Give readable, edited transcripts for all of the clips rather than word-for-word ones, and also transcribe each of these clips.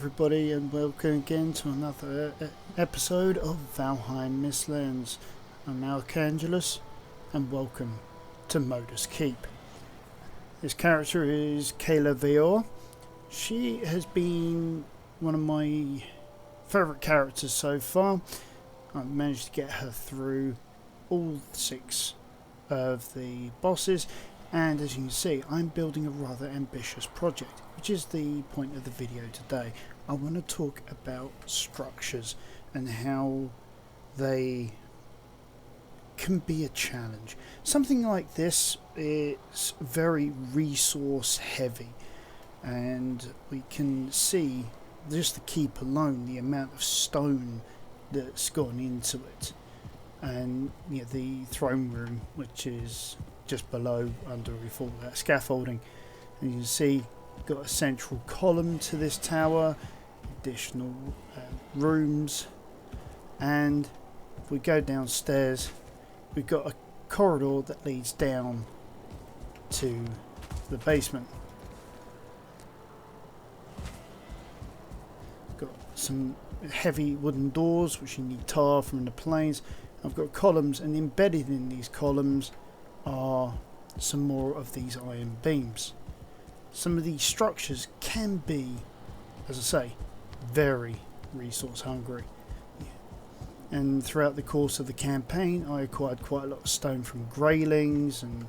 everybody, and welcome again to another episode of Valheim Mistlands. I'm Archangelus, and welcome to Modus Keep. This character is Kayla Vior. She has been one of my favourite characters so far. I've managed to get her through all 6 of the bosses, and as you can see, I'm building a rather ambitious project, which is the point of the video today. I want to talk about structures and how they can be a challenge. Something like this is very resource heavy, and we can see just the keep alone, the amount of stone that's gone into it, and the throne room, which is just below under all that scaffolding. And you can see got a central column to this tower, additional rooms, and if we go downstairs, we've got a corridor that leads down to the basement. Got some heavy wooden doors which you need tar from the plains. I've got columns, and embedded in these columns are some more of these iron beams. Some of these structures can be, as I say, very resource hungry. And throughout the course of the campaign, I acquired quite a lot of stone from greylings and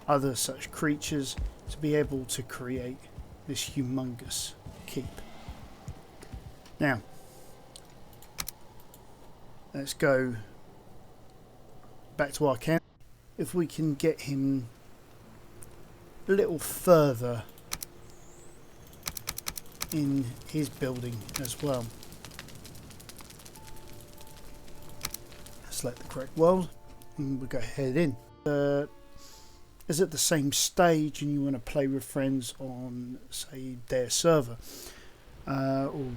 other such creatures to be able to create this humongous keep. Now, let's go back to our camp. If we can get him a little further in his building as well. Select the correct world and we'll go ahead in. Is at the same stage and you want to play with friends on, say, their server, or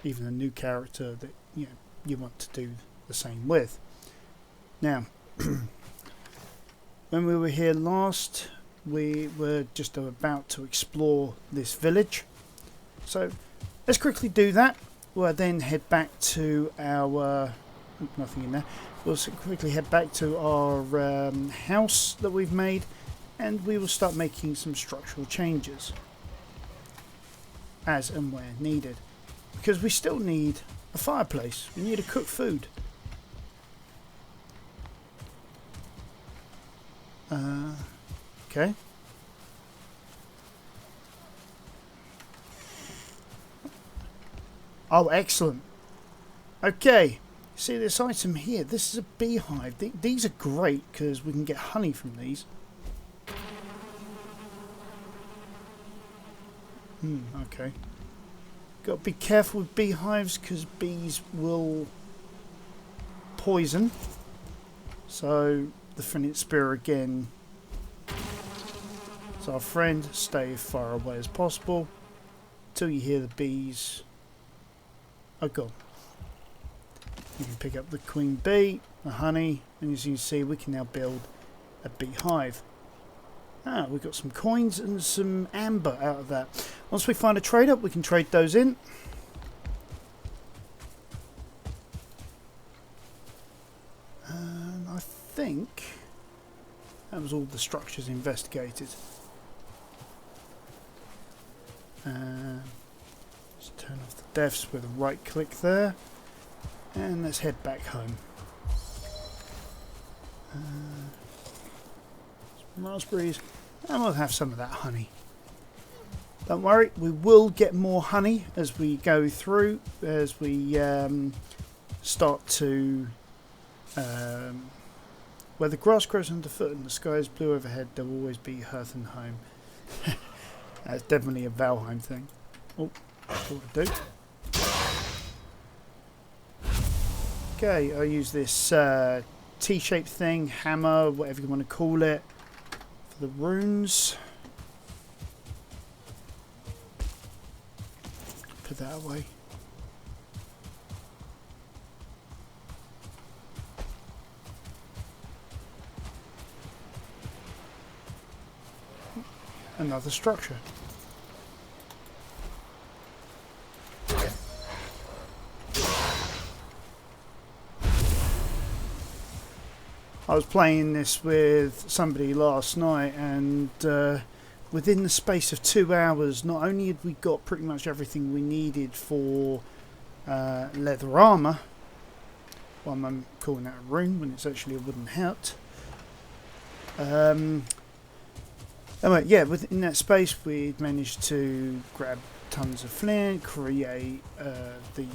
even a new character that you want to do the same with. Now, when we were here last, we were just about to explore this village. So let's quickly do that. We'll then head back to our... nothing in there. We'll quickly head back to our house that we've made, and we will start making some structural changes as and where needed. Because we still need a fireplace. We need to cook food. Okay. Oh, excellent. Okay. See this item here? This is a beehive. These are great because we can get honey from these. Okay. Got to be careful with beehives because bees will poison. So the Finite Spear again. So our friend, stay as far away as possible till you hear the bees are gone. You can pick up the queen bee, the honey, and as you can see, we can now build a beehive. We've got some coins and some amber out of that. Once we find a trader, we can trade those in. And I think that was all the structures investigated. Let's turn off the deaths with a right click there. And let's head back home. Some raspberries, and we'll have some of that honey. Don't worry, we will get more honey as we go through, as we start to... where the grass grows underfoot and the sky is blue overhead, there will always be hearth and home. That's definitely a Valheim thing. Oh, that's what I do. Okay, I'll use this T-shaped thing, hammer, whatever you want to call it, for the runes. Put that away. Another structure. I was playing this with somebody last night, and within the space of 2 hours, not only had we got pretty much everything we needed for leather armour, well, I'm calling that a rune when it's actually a wooden hat. Anyway, yeah, within that space we'd managed to grab tons of flint, create the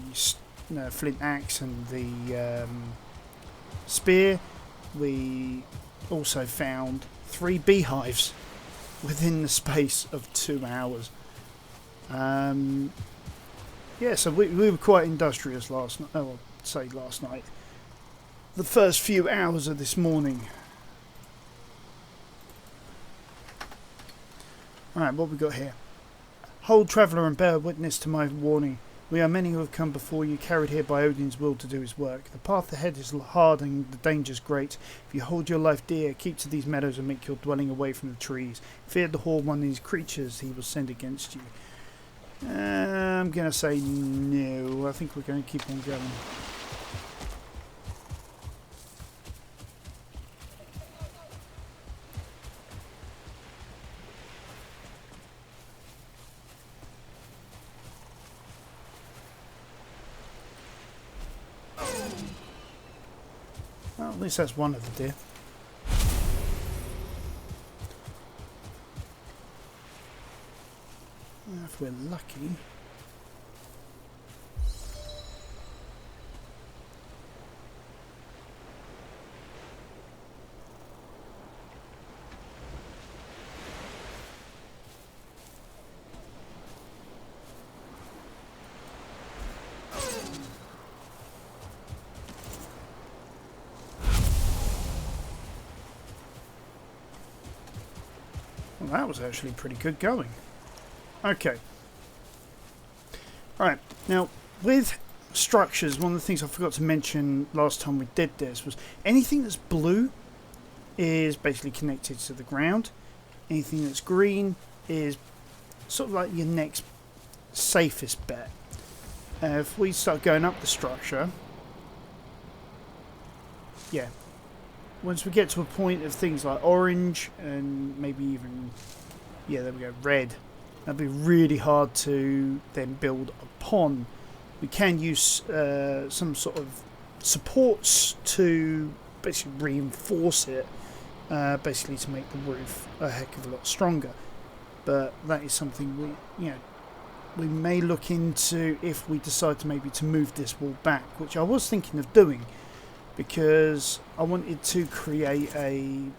flint axe and the spear. We also found 3 beehives within the space of 2 hours. Yeah, so we were quite industrious last night. Oh, I'll say last night. The first few hours of this morning. Alright, what we got here? Hold, traveller, and bear witness to my warning. We are many who have come before you, carried here by Odin's will to do his work. The path ahead is hard and the dangers great. If you hold your life dear, keep to these meadows and make your dwelling away from the trees. Fear the horde one of these creatures he will send against you. I'm going to say no. I think we're going to keep on going. Well, at least that's one of the deer. If we're lucky. Well, that was actually pretty good going. Okay. Right, now with structures, one of the things I forgot to mention last time we did this was anything that's blue is basically connected to the ground. Anything that's green is sort of like your next safest bet. If we start going up the structure, yeah, once we get to a point of things like orange and maybe even, yeah, there we go, red, that'd be really hard to then build upon. We can use some sort of supports to basically reinforce it, basically to make the roof a heck of a lot stronger. But that is something we may look into if we decide to maybe to move this wall back, which I was thinking of doing, because I wanted to create a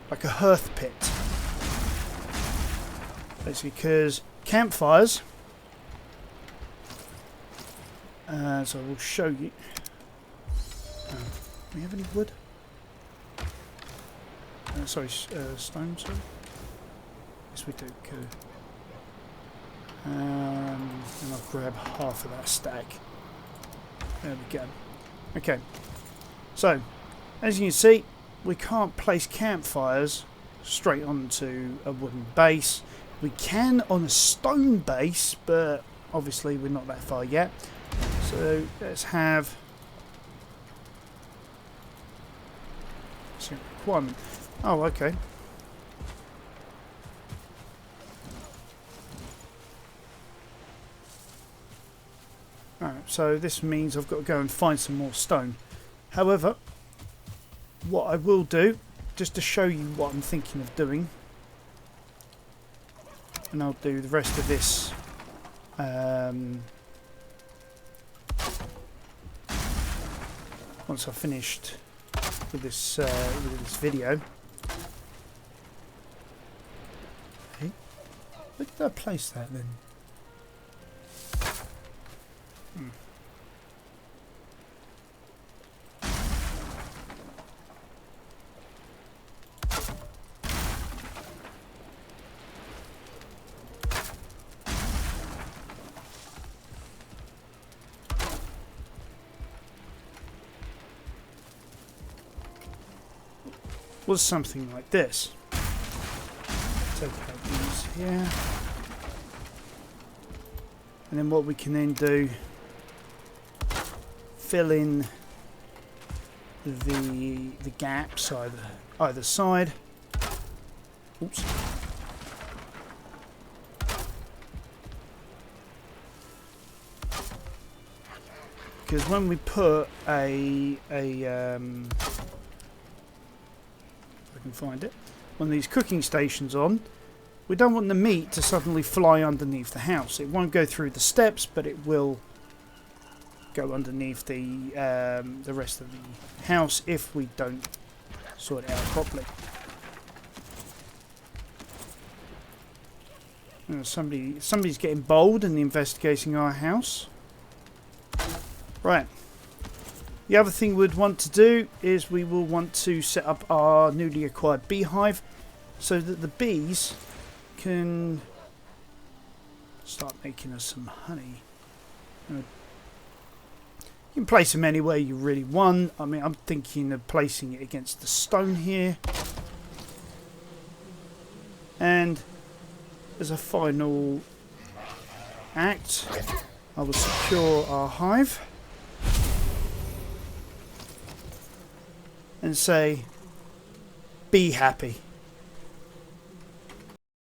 hearth pit. Basically, because campfires, so I will show you. Do we have any wood? Sorry, stone, sorry. Yes, we do. Good. And I'll grab half of that stack. There we go. Okay. So, as you can see, we can't place campfires straight onto a wooden base. We can on a stone base, but obviously we're not that far yet. So let's have requirement. Oh, okay. Alright, so this means I've got to go and find some more stone. However, what I will do, just to show you what I'm thinking of doing, and I'll do the rest of this once I've finished with this video. Okay. Where did I place that then? Was something like this. Take out these here, and then what we can then do, fill in the gaps either side. Oops. Because when we put if I can find it, one of these cooking stations on, we don't want the meat to suddenly fly underneath the house. It won't go through the steps, but it will go underneath the rest of the house if we don't sort it out properly. Somebody's getting bold and investigating our house. Right. The other thing we'd want to do is we will want to set up our newly acquired beehive so that the bees can start making us some honey. You can place them anywhere you really want. I mean, I'm thinking of placing it against the stone here. And as a final act, I will secure our hive and say, be happy.